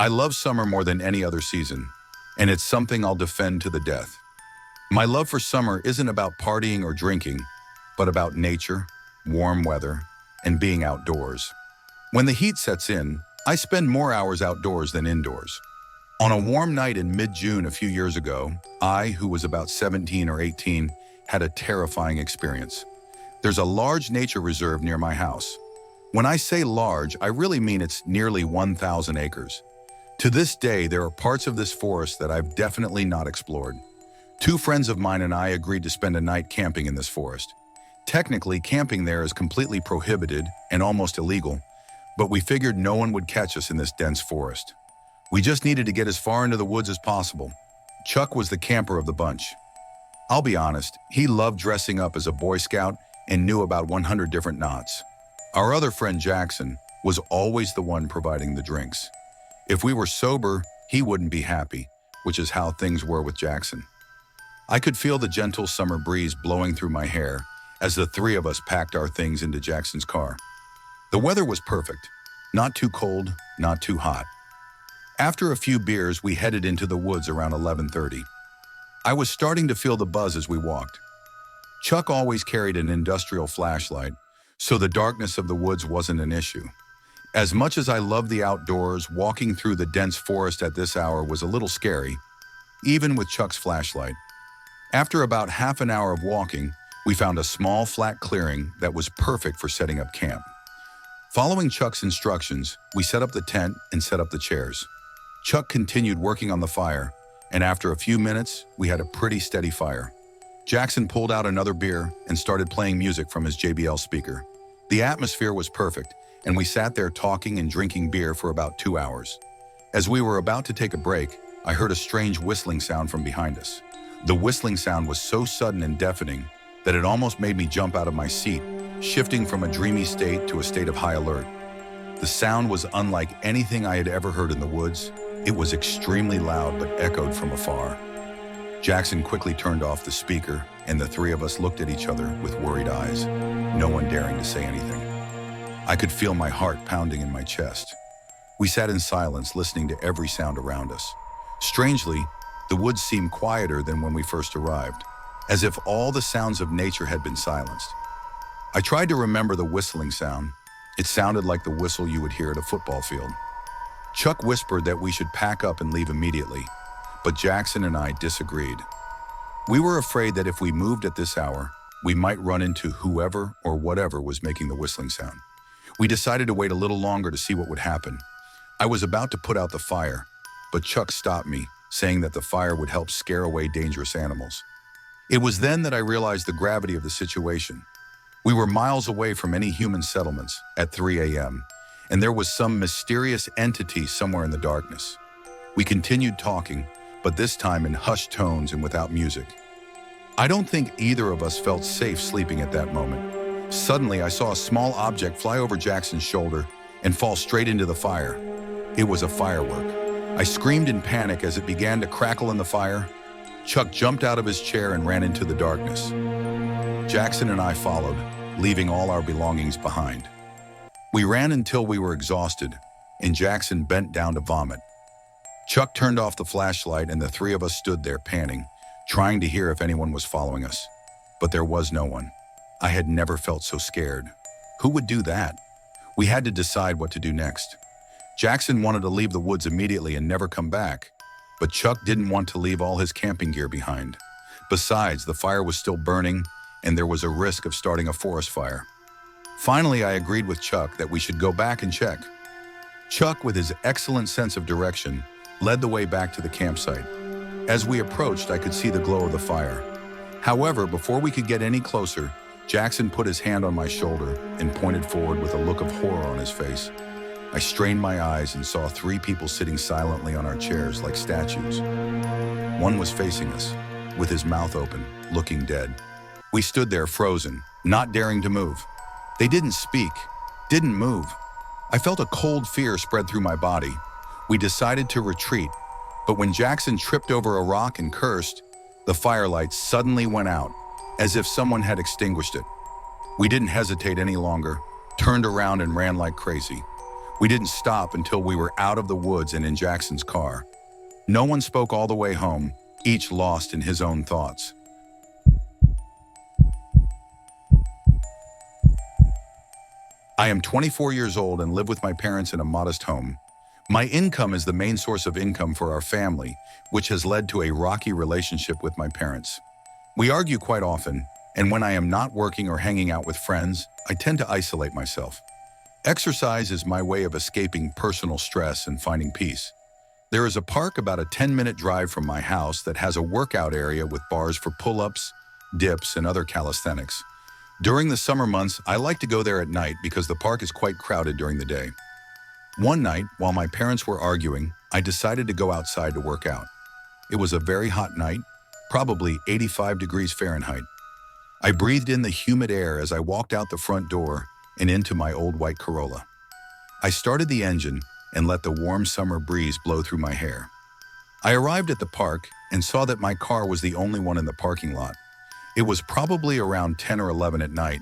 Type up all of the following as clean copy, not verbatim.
I love summer more than any other season, and it's something I'll defend to the death. My love for summer isn't about partying or drinking, but about nature, warm weather, and being outdoors. When the heat sets in, I spend more hours outdoors than indoors. On a warm night in mid-June a few years ago, I, who was about 17 or 18, had a terrifying experience. There's a large nature reserve near my house. When I say large, I really mean it's nearly 1,000 acres. To this day, there are parts of this forest that I've definitely not explored. Two friends of mine and I agreed to spend a night camping in this forest. Technically, camping there is completely prohibited and almost illegal, but we figured no one would catch us in this dense forest. We just needed to get as far into the woods as possible. Chuck was the camper of the bunch. I'll be honest, he loved dressing up as a Boy Scout and knew about 100 different knots. Our other friend Jackson was always the one providing the drinks. If we were sober, he wouldn't be happy, which is how things were with Jackson. I could feel the gentle summer breeze blowing through my hair as the three of us packed our things into Jackson's car. The weather was perfect, not too cold, not too hot. After a few beers, we headed into the woods around 11:30. I was starting to feel the buzz as we walked. Chuck always carried an industrial flashlight, so the darkness of the woods wasn't an issue. As much as I love the outdoors, walking through the dense forest at this hour was a little scary, even with Chuck's flashlight. After about half an hour of walking, we found a small flat clearing that was perfect for setting up camp. Following Chuck's instructions, we set up the tent and set up the chairs. Chuck continued working on the fire, and after a few minutes, we had a pretty steady fire. Jackson pulled out another beer and started playing music from his JBL speaker. The atmosphere was perfect, and we sat there talking and drinking beer for about 2 hours. As we were about to take a break, I heard a strange whistling sound from behind us. The whistling sound was so sudden and deafening that it almost made me jump out of my seat, shifting from a dreamy state to a state of high alert. The sound was unlike anything I had ever heard in the woods. It was extremely loud but echoed from afar. Jackson quickly turned off the speaker, and the three of us looked at each other with worried eyes, no one daring to say anything. I could feel my heart pounding in my chest. We sat in silence, listening to every sound around us. Strangely, the woods seemed quieter than when we first arrived, as if all the sounds of nature had been silenced. I tried to remember the whistling sound. It sounded like the whistle you would hear at a football field. Chuck whispered that we should pack up and leave immediately, but Jackson and I disagreed. We were afraid that if we moved at this hour, we might run into whoever or whatever was making the whistling sound. We decided to wait a little longer to see what would happen. I was about to put out the fire, but Chuck stopped me, saying that the fire would help scare away dangerous animals. It was then that I realized the gravity of the situation. We were miles away from any human settlements at 3 a.m., and there was some mysterious entity somewhere in the darkness. We continued talking, but this time in hushed tones and without music. I don't think either of us felt safe sleeping at that moment. Suddenly, I saw a small object fly over Jackson's shoulder and fall straight into the fire. It was a firework. I screamed in panic as it began to crackle in the fire. Chuck jumped out of his chair and ran into the darkness. Jackson and I followed, leaving all our belongings behind. We ran until we were exhausted, and Jackson bent down to vomit. Chuck turned off the flashlight, and the three of us stood there panting, trying to hear if anyone was following us. But there was no one. I had never felt so scared. Who would do that? We had to decide what to do next. Jackson wanted to leave the woods immediately and never come back, but Chuck didn't want to leave all his camping gear behind. Besides, the fire was still burning, and there was a risk of starting a forest fire. Finally, I agreed with Chuck that we should go back and check. Chuck, with his excellent sense of direction, led the way back to the campsite. As we approached, I could see the glow of the fire. However, before we could get any closer, Jackson put his hand on my shoulder and pointed forward with a look of horror on his face. I strained my eyes and saw three people sitting silently on our chairs like statues. One was facing us, with his mouth open, looking dead. We stood there frozen, not daring to move. They didn't speak, didn't move. I felt a cold fear spread through my body. We decided to retreat, but when Jackson tripped over a rock and cursed, the firelight suddenly went out, as if someone had extinguished it. We didn't hesitate any longer, turned around and ran like crazy. We didn't stop until we were out of the woods and in Jackson's car. No one spoke all the way home, each lost in his own thoughts. I am 24 years old and live with my parents in a modest home. My income is the main source of income for our family, which has led to a rocky relationship with my parents. We argue quite often, and when I am not working or hanging out with friends, I tend to isolate myself. Exercise is my way of escaping personal stress and finding peace. There is a park about a 10-minute drive from my house that has a workout area with bars for pull-ups, dips, and other calisthenics. During the summer months, I like to go there at night because the park is quite crowded during the day. One night, while my parents were arguing, I decided to go outside to work out. It was a very hot night, probably 85 degrees Fahrenheit. I breathed in the humid air as I walked out the front door and into my old white Corolla. I started the engine and let the warm summer breeze blow through my hair. I arrived at the park and saw that my car was the only one in the parking lot. It was probably around 10 or 11 at night.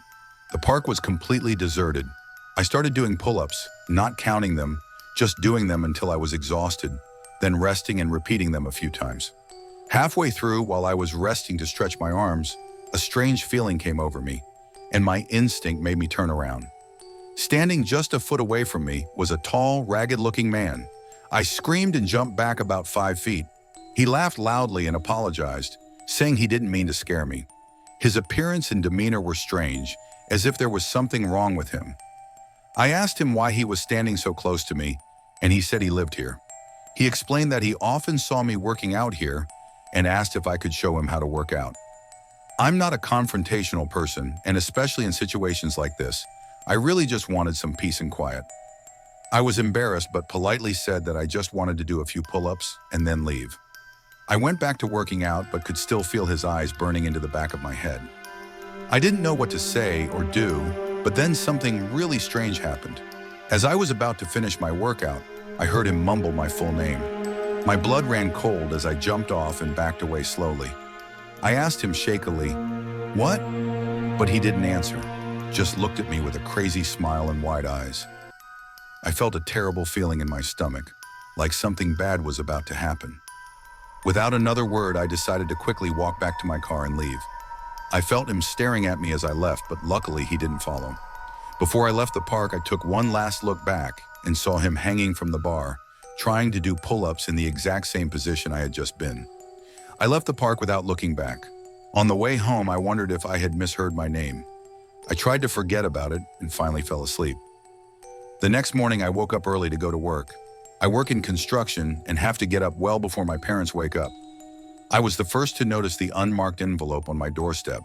The park was completely deserted. I started doing pull-ups, not counting them, just doing them until I was exhausted, then resting and repeating them a few times. Halfway through, while I was resting to stretch my arms, a strange feeling came over me, and my instinct made me turn around. Standing just a foot away from me was a tall, ragged-looking man. I screamed and jumped back about 5 feet. He laughed loudly and apologized, saying he didn't mean to scare me. His appearance and demeanor were strange, as if there was something wrong with him. I asked him why he was standing so close to me, and he said he lived here. He explained that he often saw me working out here and asked if I could show him how to work out. I'm not a confrontational person, and especially in situations like this, I really just wanted some peace and quiet. I was embarrassed but politely said that I just wanted to do a few pull-ups and then leave. I went back to working out but could still feel his eyes burning into the back of my head. I didn't know what to say or do, but then something really strange happened. As I was about to finish my workout, I heard him mumble my full name. My blood ran cold as I jumped off and backed away slowly. I asked him shakily, "What?" But he didn't answer, just looked at me with a crazy smile and wide eyes. I felt a terrible feeling in my stomach, like something bad was about to happen. Without another word, I decided to quickly walk back to my car and leave. I felt him staring at me as I left, but luckily he didn't follow. Before I left the park, I took one last look back and saw him hanging from the bar, trying to do pull-ups in the exact same position I had just been. I left the park without looking back. On the way home, I wondered if I had misheard my name. I tried to forget about it and finally fell asleep. The next morning, I woke up early to go to work. I work in construction and have to get up well before my parents wake up. I was the first to notice the unmarked envelope on my doorstep.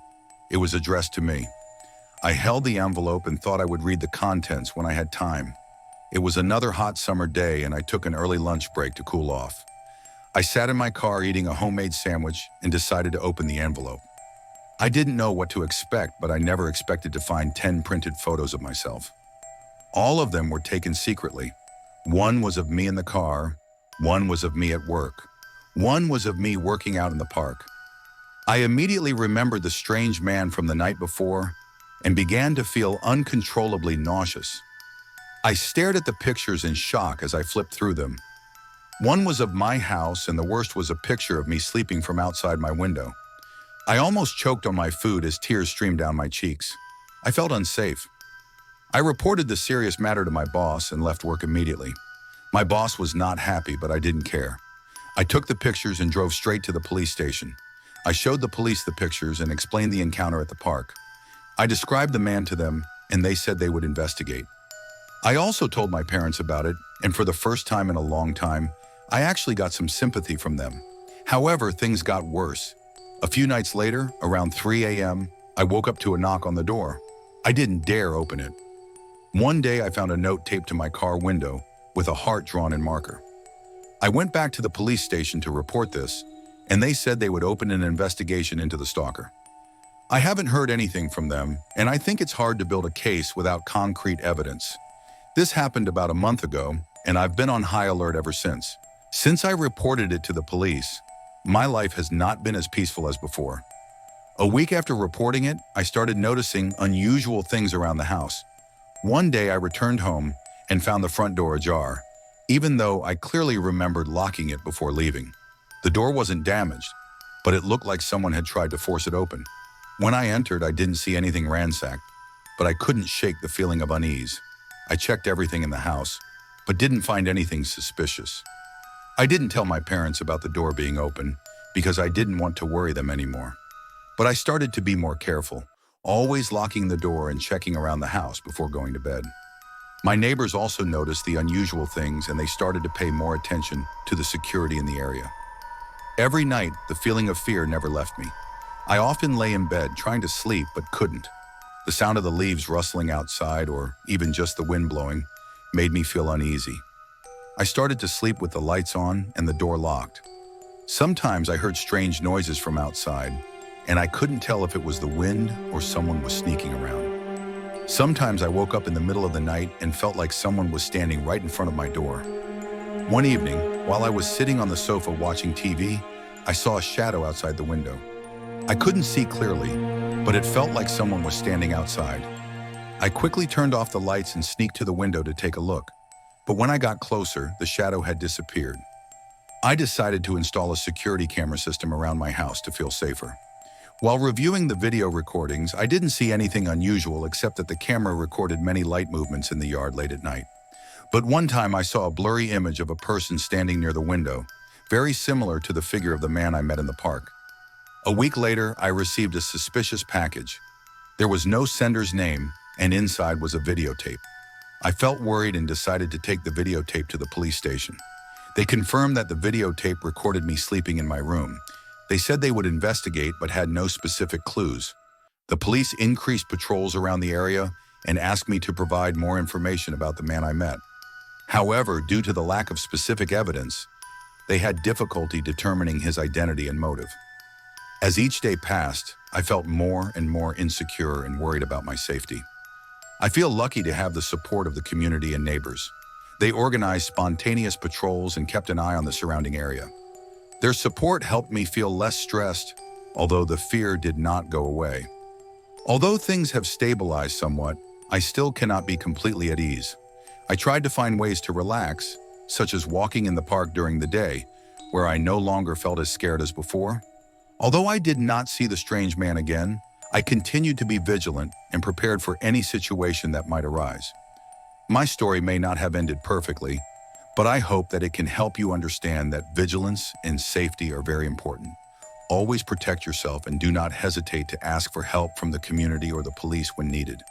It was addressed to me. I held the envelope and thought I would read the contents when I had time. It was another hot summer day and I took an early lunch break to cool off. I sat in my car eating a homemade sandwich and decided to open the envelope. I didn't know what to expect, but I never expected to find 10 printed photos of myself. All of them were taken secretly. One was of me in the car, one was of me at work, one was of me working out in the park. I immediately remembered the strange man from the night before and began to feel uncontrollably nauseous. I stared at the pictures in shock as I flipped through them. One was of my house and the worst was a picture of me sleeping from outside my window. I almost choked on my food as tears streamed down my cheeks. I felt unsafe. I reported the serious matter to my boss and left work immediately. My boss was not happy, but I didn't care. I took the pictures and drove straight to the police station. I showed the police the pictures and explained the encounter at the park. I described the man to them, and they said they would investigate. I also told my parents about it, and for the first time in a long time, I actually got some sympathy from them. However, things got worse. A few nights later, around 3 a.m., I woke up to a knock on the door. I didn't dare open it. One day, I found a note taped to my car window with a heart drawn in marker. I went back to the police station to report this, and they said they would open an investigation into the stalker. I haven't heard anything from them, and I think it's hard to build a case without concrete evidence. This happened about a month ago, and I've been on high alert ever since. Since I reported it to the police, my life has not been as peaceful as before. A week after reporting it, I started noticing unusual things around the house. One day I returned home and found the front door ajar, even though I clearly remembered locking it before leaving. The door wasn't damaged, but it looked like someone had tried to force it open. When I entered, I didn't see anything ransacked, but I couldn't shake the feeling of unease. I checked everything in the house, but didn't find anything suspicious. I didn't tell my parents about the door being open because I didn't want to worry them anymore. But I started to be more careful, always locking the door and checking around the house before going to bed. My neighbors also noticed the unusual things, and they started to pay more attention to the security in the area. Every night, the feeling of fear never left me. I often lay in bed trying to sleep but couldn't. The sound of the leaves rustling outside, or even just the wind blowing, made me feel uneasy. I started to sleep with the lights on and the door locked. Sometimes I heard strange noises from outside, and I couldn't tell if it was the wind or someone was sneaking around. Sometimes I woke up in the middle of the night and felt like someone was standing right in front of my door. One evening, while I was sitting on the sofa watching TV, I saw a shadow outside the window. I couldn't see clearly, but it felt like someone was standing outside. I quickly turned off the lights and sneaked to the window to take a look. But when I got closer, the shadow had disappeared. I decided to install a security camera system around my house to feel safer. While reviewing the video recordings, I didn't see anything unusual except that the camera recorded many light movements in the yard late at night. But one time I saw a blurry image of a person standing near the window, very similar to the figure of the man I met in the park. A week later, I received a suspicious package. There was no sender's name, and inside was a videotape. I felt worried and decided to take the videotape to the police station. They confirmed that the videotape recorded me sleeping in my room. They said they would investigate but had no specific clues. The police increased patrols around the area and asked me to provide more information about the man I met. However, due to the lack of specific evidence, they had difficulty determining his identity and motive. As each day passed, I felt more and more insecure and worried about my safety. I feel lucky to have the support of the community and neighbors. They organized spontaneous patrols and kept an eye on the surrounding area. Their support helped me feel less stressed, although the fear did not go away. Although things have stabilized somewhat, I still cannot be completely at ease. I tried to find ways to relax, such as walking in the park during the day, where I no longer felt as scared as before. Although I did not see the strange man again, I continued to be vigilant and prepared for any situation that might arise. My story may not have ended perfectly, but I hope that it can help you understand that vigilance and safety are very important. Always protect yourself and do not hesitate to ask for help from the community or the police when needed.